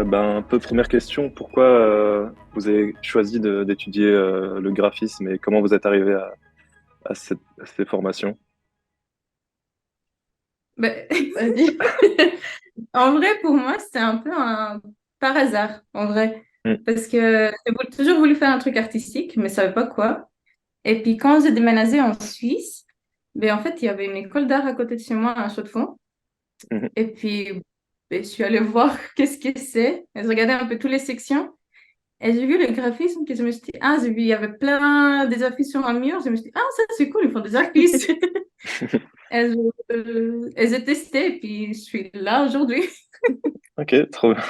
Un peu première question, pourquoi vous avez choisi d'étudier le graphisme et comment vous êtes arrivé à ces formations? Ben, Vas-y. en vrai, pour moi, c'était un peu un par hasard, en vrai. Hmm, Parce que j'ai toujours voulu faire un truc artistique, mais je savais pas quoi. Et puis, quand j'ai déménagé en Suisse, ben, en fait, il y avait une école d'art à côté de chez moi, à Chaux-de-Fonds. mhm. Et puis, ben, je suis allée voir qu'est-ce que c'est. Et je regardais un peu toutes les sections. Et j'ai vu le graphisme, que je me suis dit, ah, j'ai vu, il y avait plein des affiches sur un mur. Je me suis dit, ah, ça, c'est cool, ils font des affiches. Et j'ai testé, et puis je suis là aujourd'hui. Ok, trop bien.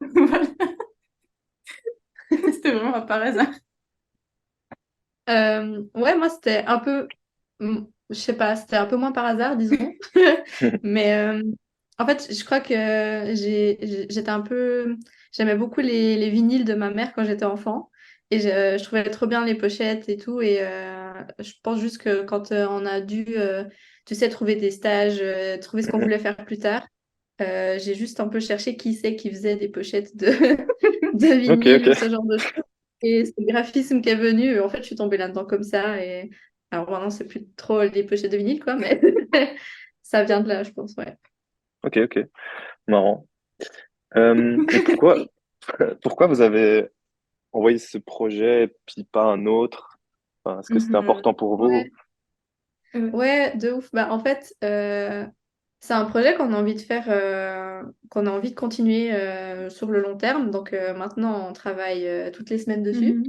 Et voilà, c'était vraiment par hasard. Ouais, moi, c'était un peu, je sais pas, c'était un peu moins par hasard, disons. Mais en fait, je crois que j'étais un peu, j'aimais beaucoup les vinyles de ma mère quand j'étais enfant. Et je trouvais trop bien les pochettes et tout. Et je pense juste que quand on a dû, tu sais, trouver des stages, trouver ce qu'on voulait faire plus tard, j'ai juste un peu cherché qui c'est qui faisait des pochettes de, de Ok, vinyle ou ce ok. genre de choses. Et c'est le graphisme qui est venu. En fait, je suis tombée là-dedans comme ça. Et alors maintenant, c'est plus trop les pochettes de vinyle, quoi, mais ça vient de là, je pense, ouais. Ok, ok. Marrant. Et pourquoi vous avez envoyé ce projet puis pas un autre? Enfin, est-ce que c'était Mhm. important pour vous? Ouais, Ouais. ouais, de ouf. Bah, en fait, c'est un projet qu'on a envie de faire, qu'on a envie de continuer sur le long terme. Donc maintenant, on travaille toutes les semaines dessus. Mhm.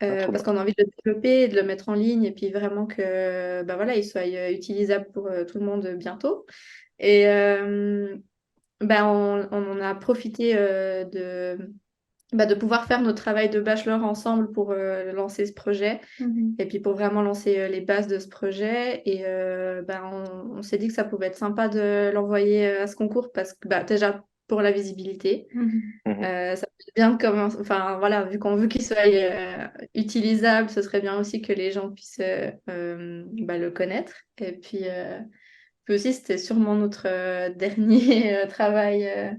Ah, trop Parce bien. qu'on a envie de le développer, de le mettre en ligne et puis vraiment que bah voilà, il soit utilisable pour tout le monde bientôt. Et bah, on en a profité de pouvoir faire notre travail de bachelor ensemble pour lancer ce projet Mhm. et puis pour vraiment lancer les bases de ce projet. Et bah, on s'est dit que ça pouvait être sympa de l'envoyer à ce concours parce que bah, déjà pour la visibilité. Mhm. Mhm, Ça peut être bien de commencer, enfin voilà, vu qu'on veut qu'il soit utilisable, ce serait bien aussi que les gens puissent bah, le connaître. Et puis aussi, c'était sûrement notre dernier travail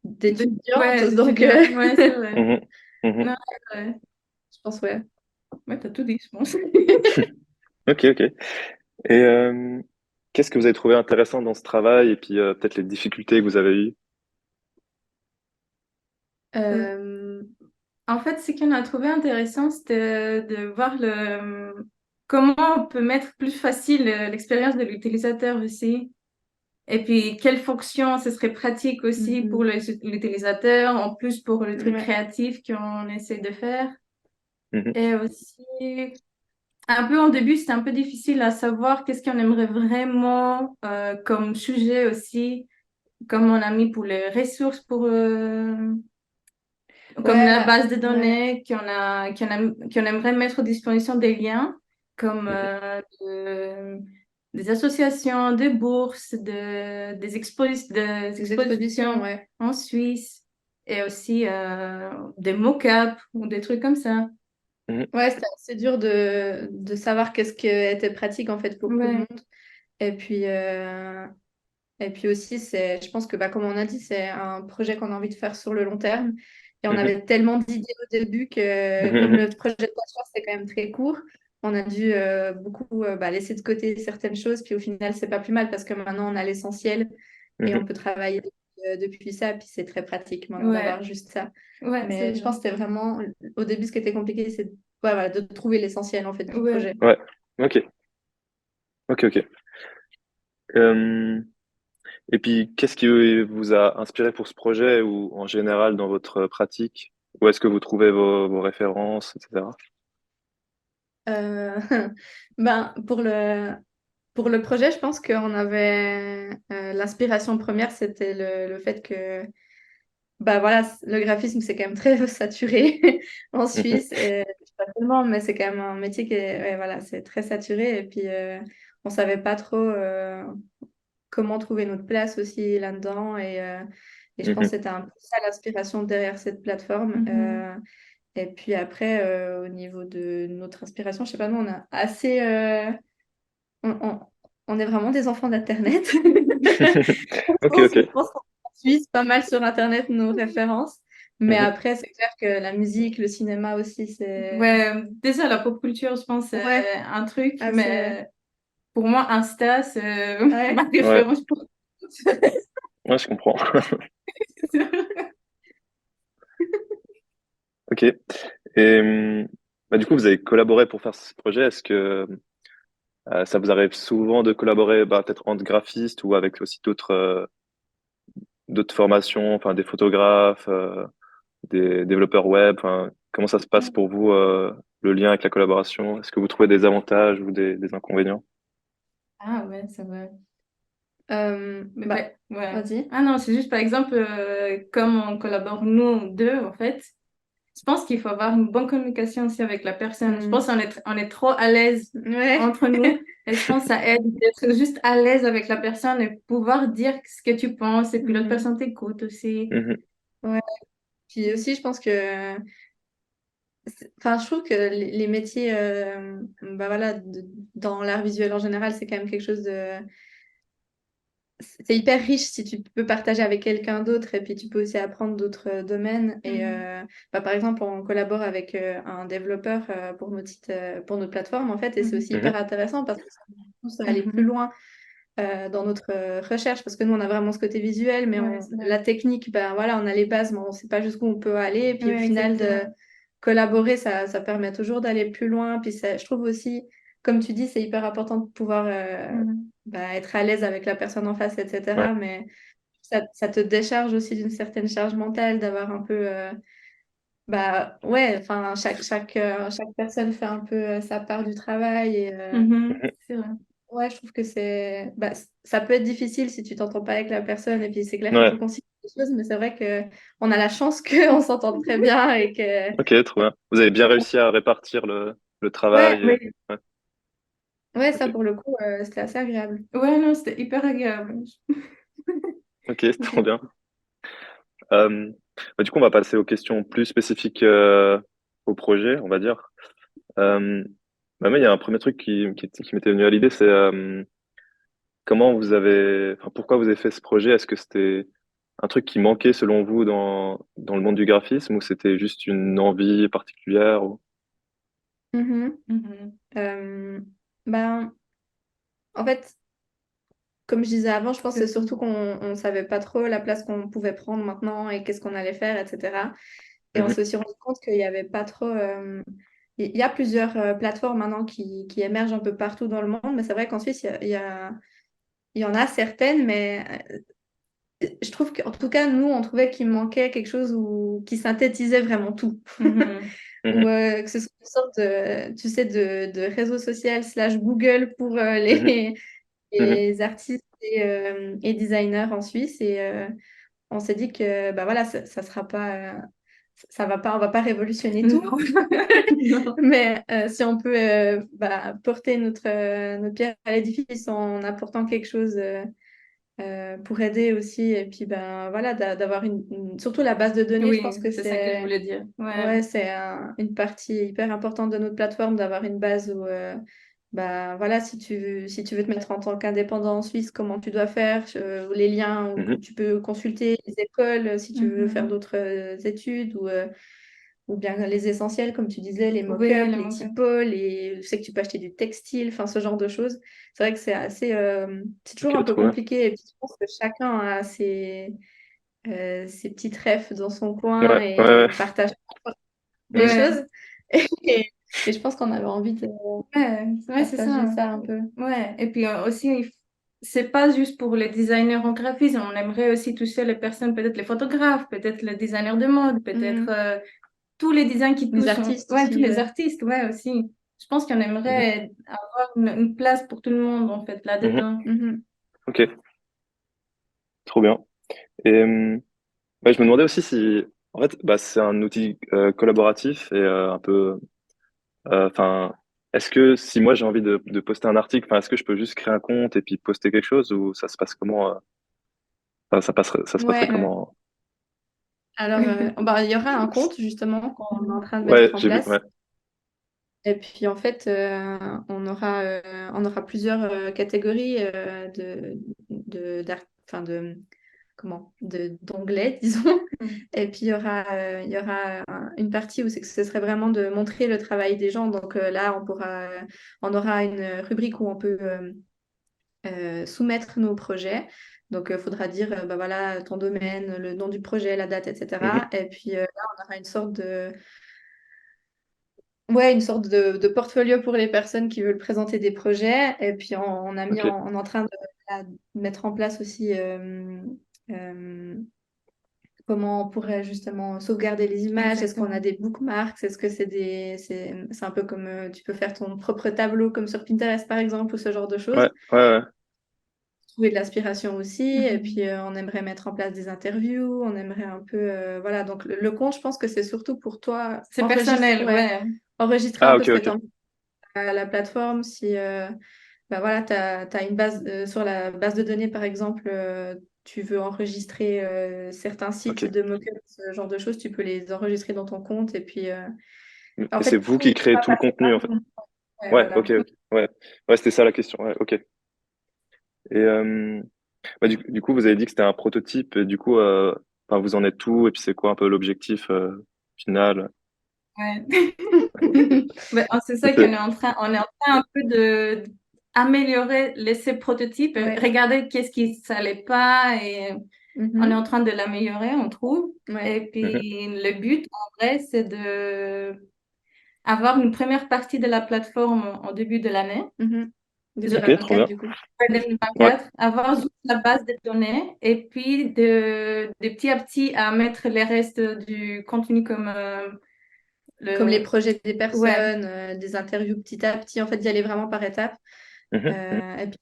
d'étudiante, Ouais, donc d'étudiant. Ouais, c'est vrai. mhm, mhm. Non, ouais. je pense ouais. Ouais, t'as tout dit, je pense. Ok, ok. Et qu'est-ce que vous avez trouvé intéressant dans ce travail et puis peut-être les difficultés que vous avez eues? Euh, Euh, En fait, ce qu'on a trouvé intéressant, c'était de voir comment on peut mettre plus facile l'expérience de l'utilisateur aussi. Et puis, quelles fonctions ce serait pratique aussi pour mhm. l'utilisateur, en plus pour le truc Ouais, créatif qu'on essaie de faire. Mhm, Et aussi, un peu en début, c'était un peu difficile à savoir qu'est-ce qu'on aimerait vraiment comme sujet aussi, comme on a mis pour les ressources, comme ouais, la bah, base de ouais, données, qu'on aimerait mettre à disposition des liens, comme mhm, des associations, des bourses, des des expositions, expositions ouais. en Suisse, et aussi des mock-ups ou des trucs comme ça. mhm, Ouais, c'est dur de savoir qu'est-ce qui était pratique en fait pour tout le Ouais. monde. Et puis, aussi, je pense que bah, comme on a dit, c'est un projet qu'on a envie de faire sur le long terme. Et on mhm, avait tellement d'idées au début que comme mhm, le projet de bachelor, c'est quand même très court, on a dû beaucoup bah, laisser de côté certaines choses. Puis au final, c'est pas plus mal parce que maintenant, on a l'essentiel et mhm, on peut travailler depuis ça. Puis c'est très pratique maintenant Ouais, d'avoir juste ça. ouais, c'est Mais je vrai. pense que c'était vraiment, au début, ce qui était compliqué, c'est ouais, voilà, de trouver l'essentiel en fait du Ouais. projet. ouais, ok, ok, ok. Euh, et puis, qu'est-ce qui vous a inspiré pour ce projet ou en général dans votre pratique? Où est-ce que vous trouvez vos références, etc. Euh, ben, pour le projet, je pense qu'on avait l'inspiration première, c'était le fait que bah voilà, le graphisme, c'est quand même très saturé en Mhm, Suisse. Et, pas tellement, mais c'est quand même un métier qui est, ouais, voilà, c'est très saturé. Et puis, on savait pas trop comment trouver notre place aussi là-dedans. Et je pense mhm, que c'était un peu ça l'inspiration derrière cette plateforme. Mhm. Et puis après, au niveau de notre inspiration, je sais pas, nous, on a assez... on, on- on est vraiment des enfants d'Internet. Ok, ok. Je pense qu'on puise pas mal sur Internet nos références. Mais Mhm. après, c'est clair que la musique, le cinéma aussi, c'est... Ouais, déjà la pop culture, je pense, c'est Ouais, un truc, assez... mais pour moi, Insta, c'est ma Ouais. Ouais, référence pour ouais, je comprends. Ok. Et bah, du coup, vous avez collaboré pour faire ce projet. Est-ce que ça vous arrive souvent de collaborer, bah, peut-être entre graphistes ou avec aussi d'autres formations, enfin des photographes, des développeurs web. Enfin, comment ça se passe pour vous, le lien avec la collaboration? Est-ce que vous trouvez des avantages ou des inconvénients? Ah ouais, c'est vrai. Mais Bah, ouais. vas-y. Ah non, c'est juste par exemple, comme on collabore nous deux, en fait, je pense qu'il faut avoir une bonne communication aussi avec la personne. Je pense Hmm. on est trop à l'aise Ouais. entre nous et je pense que ça aide d'être juste à l'aise avec la personne et pouvoir dire ce que tu penses et puis l'autre Mhm. personne t'écoute aussi. Mhm. Ouais. Puis aussi, je pense que... Enfin, je trouve que les métiers, bah voilà, dans l'art visuel en général, c'est quand même quelque chose de... C'est hyper riche si tu peux partager avec quelqu'un d'autre et puis tu peux aussi apprendre d'autres domaines. Et Mhm. bah, par exemple, on collabore avec un développeur pour notre plateforme en fait, et c'est Mhm. aussi hyper Mhm. intéressant parce que ça nous pousse à aller plus Mhm. loin dans notre recherche parce que nous on a vraiment ce côté visuel, mais Ouais, c'est la vrai. technique, ben voilà, on a les bases, mais on ne sait pas jusqu'où on peut aller. Et puis au Ouais, final, de exactement. collaborer, ça permet toujours d'aller plus loin. Puis je trouve aussi, comme tu dis, c'est hyper important de pouvoir Mhm. bah, être à l'aise avec la personne en face, Ouais. etc. Mais ça te décharge aussi d'une certaine charge mentale d'avoir un peu... bah ouais, enfin, chaque personne fait un peu sa part du travail. Et Mhm. Mhm. C'est vrai. ouais, je trouve que c'est... Bah, ça peut être difficile si tu t'entends pas avec la personne. Et puis c'est clair qu'il faut Ouais. concilier les choses. Mais c'est vrai que on a la chance qu'on s'entende très bien et que... Ok, trop bien. Vous avez bien réussi à répartir le Ouais, travail. ouais, Ouais. ouais, ça Ok. pour le coup, c'était assez agréable. Ouais, non, c'était hyper agréable. Ok, c'est trop bien. Euh, Bah, du coup, on va passer aux questions plus spécifiques au projet, on va dire. Euh, Moi, il y a un premier truc qui m'était venu à l'idée, c'est comment vous avez, enfin, pourquoi vous avez fait ce projet? Est-ce que c'était un truc qui manquait selon vous dans le monde du graphisme ou c'était juste une envie particulière ou... Mhm. Mhm. Euh, ben, en fait, comme je disais avant, je pense que c'est surtout qu'on ne savait pas trop la place qu'on pouvait prendre maintenant et qu'est-ce qu'on allait faire, etc. Et on Mhm, s'est aussi rendu compte qu'il n'y avait pas trop... Il y a plusieurs plateformes maintenant qui émergent un peu partout dans le monde, mais c'est vrai qu'en Suisse, il y en a certaines, mais je trouve qu'en tout cas, nous, on trouvait qu'il manquait quelque chose qui synthétisait vraiment tout. Mhm. Ou mhm, que ce soit une sorte de, tu sais, de réseau social slash Google pour mhm, mhm. les artistes et designers en Suisse. Et on s'est dit que bah voilà, ça sera pas, ça va pas, on va pas révolutionner tout. Non. Non. Mais si on peut bah, porter notre pierre à l'édifice en apportant quelque chose pour aider aussi, et puis ben voilà, d'avoir surtout la base de données, je pense Oui, que c'est ça que je c'est voulais dire. Ouais. ouais, c'est une partie hyper importante de notre plateforme d'avoir une base où bah voilà, si tu veux te mettre en tant qu'indépendant en Suisse, comment tu dois faire, ou les liens où Mhm. tu peux consulter les écoles si tu veux faire Mhm. d'autres études ou bien les essentiels, comme tu disais, les Oui, mock-ups, le les manque. typos, je sais que tu peux acheter du textile, enfin ce genre de choses. C'est vrai que c'est assez, c'est toujours un Ok, peu trop bien. compliqué et puis je pense que chacun a ses petites refs dans son Ouais, coin ouais, ouais. et partage les Mhm, choses. Ouais. Et, et je pense qu'on avait envie de Ouais, c'est partager ça. ça un peu. Ouais. Et puis aussi, c'est pas juste pour les designers en graphisme. On aimerait aussi toucher les personnes, peut-être les photographes, peut-être les designers de mode, peut-être Mhm. tous les designs qui Les touchent, artistes ouais, tous aussi, les ouais. artistes, ouais, aussi. Je pense qu'on mhm, aimerait avoir une place pour tout le monde, en fait, mhm. là-dedans. Mhm. Ok, trop bien. Et ouais, je me demandais aussi si, en fait, bah, c'est un outil collaboratif et un peu, enfin, est-ce que si moi j'ai envie de poster un article, enfin, est-ce que je peux juste créer un compte et puis poster quelque chose ou ça se passe comment, enfin, ça se passerait Ouais. Ouais. comment? Alors, bah, il y aura un compte justement qu'on est en train de Ouais, mettre en j'ai vu, place. ouais. Et puis en fait, on aura plusieurs catégories enfin, d'onglet, disons. Mm. Et puis, il y aura une partie où c'est que ce serait vraiment de montrer le travail des gens. Donc là, on aura une rubrique où on peut soumettre nos projets. Donc, il faudra dire, bah voilà, ton domaine, le nom du projet, la date, Mhm. etc. Et puis là, on aura une sorte ouais, une sorte de portfolio pour les personnes qui veulent présenter des projets. Et puis, Ok. on est en train de là, mettre en place aussi euh, comment on pourrait justement sauvegarder les images. Est-ce qu'on a Exactement. des bookmarks? Est-ce que c'est un peu comme tu peux faire ton propre tableau comme sur Pinterest, par exemple, ou ce genre de Ouais, choses. ouais, ouais. Trouver de l'inspiration aussi. Et puis, Mhm. on aimerait mettre en place des interviews. On aimerait un peu... voilà, donc le compte, je pense que c'est surtout pour toi C'est personnel, ouais, ouais. enregistrer un Ah, peu ok, ce que tu as ok. envie à la plateforme. Si bah voilà, tu as, une base sur la base de données, par exemple, tu veux enregistrer certains Ok. sites de mock-up, ce genre de choses, tu peux les enregistrer dans ton compte. Et puis, en Et c'est fait, vous tout qui créez va tout le passer contenu, par en fait. nous. Ouais, Ouais, voilà. ok, ok. Ouais, ouais, c'était ça la question. Ouais, ok. Et bah, du coup, vous avez dit que c'était un prototype. Et du coup, enfin, vous en êtes tout. Et puis, c'est quoi un peu l'objectif final? Ouais. Ben, c'est ça qu'on C'est- est en train, on est en train un peu de améliorer ces prototypes, Ouais. regarder qu'est-ce qui s'allait pas et on est en Mhm. train de l'améliorer, on trouve. Ouais. Et Mhm. puis le but, en vrai, c'est de avoir une première partie de la plateforme en début de l'année, Mhm. Ok, trop 2024, bien. du coup. ouais, Mhm. Ouais. 2024, avoir juste la base de données et puis de petit à petit à mettre les restes du contenu comme Comme les le... projets des Ouais. personnes, des interviews petit à petit, en fait, d'y aller vraiment par étapes. Mhm. Mhm. Et puis,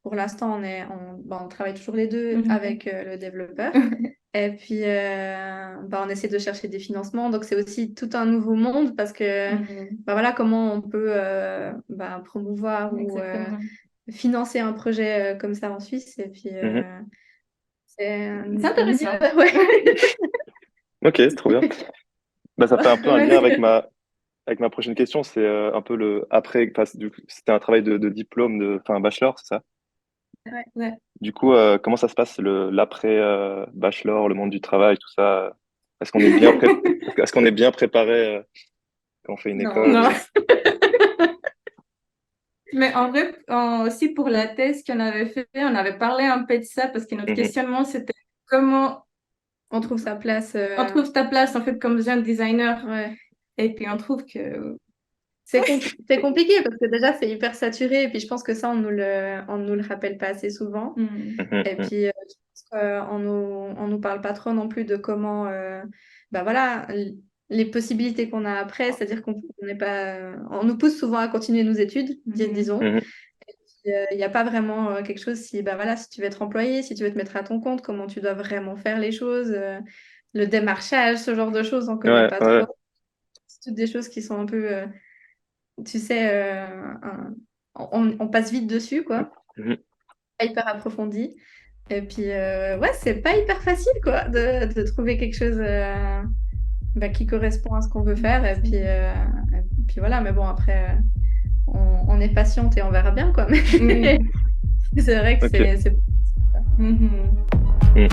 pour l'instant, on travaille toujours les deux Mhm. avec le développeur. Et puis, on essaie de chercher des financements. Donc, c'est aussi tout un nouveau monde parce que, Mhm. voilà, comment on peut promouvoir ou Exactement. financer un projet comme ça en Suisse. Et puis, Mhm. c'est C'est un milieu. intéressant. Ouais. Ok, trop bien. Bah, ça fait un peu un lien Ouais. avec ma prochaine question. C'est un peu le après. Enfin, du coup, c'était un travail de diplôme, enfin, un bachelor, c'est ça? Ouais. Ouais. Du coup, comment ça se passe l'après bachelor, le monde du travail, tout ça? Est-ce qu'on est est-ce qu'on est bien préparé quand on fait une Non. école Non. ou... Mais en vrai, aussi pour la thèse qu'on avait fait, on avait parlé un peu de ça parce que notre Mhm. questionnement, c'était comment On trouve sa place. on trouve ta place en fait comme jeune designer. Ouais. Et puis on trouve que... C'est compliqué parce que déjà, c'est hyper saturé. Et puis, je pense que ça, on nous le rappelle pas assez souvent. Hmm. Mhm. Et Mhm. puis, je pense qu'on nous parle pas trop non plus de comment, bah voilà, les possibilités qu'on a après. C'est-à-dire qu'on on n'est pas, on nous pousse souvent à continuer nos études, Mhm. disons. Mhm. Il n'y a pas vraiment quelque chose si, bah voilà, si tu veux être employé, si tu veux te mettre à ton compte, comment tu dois vraiment faire les choses, le démarchage, ce genre de choses, on connaît Ouais, pas trop. ouais. C'est toutes des choses qui sont un peu, tu sais, on passe vite dessus, quoi. Mhm. Pas hyper approfondi. Et puis, ouais, c'est pas hyper facile, quoi, de trouver quelque chose qui correspond à ce qu'on veut faire. Et puis voilà, mais bon, après, on est patiente et on verra bien, quoi. Mais Oui. c'est vrai que Ok. c'est... Mhm. Mhm.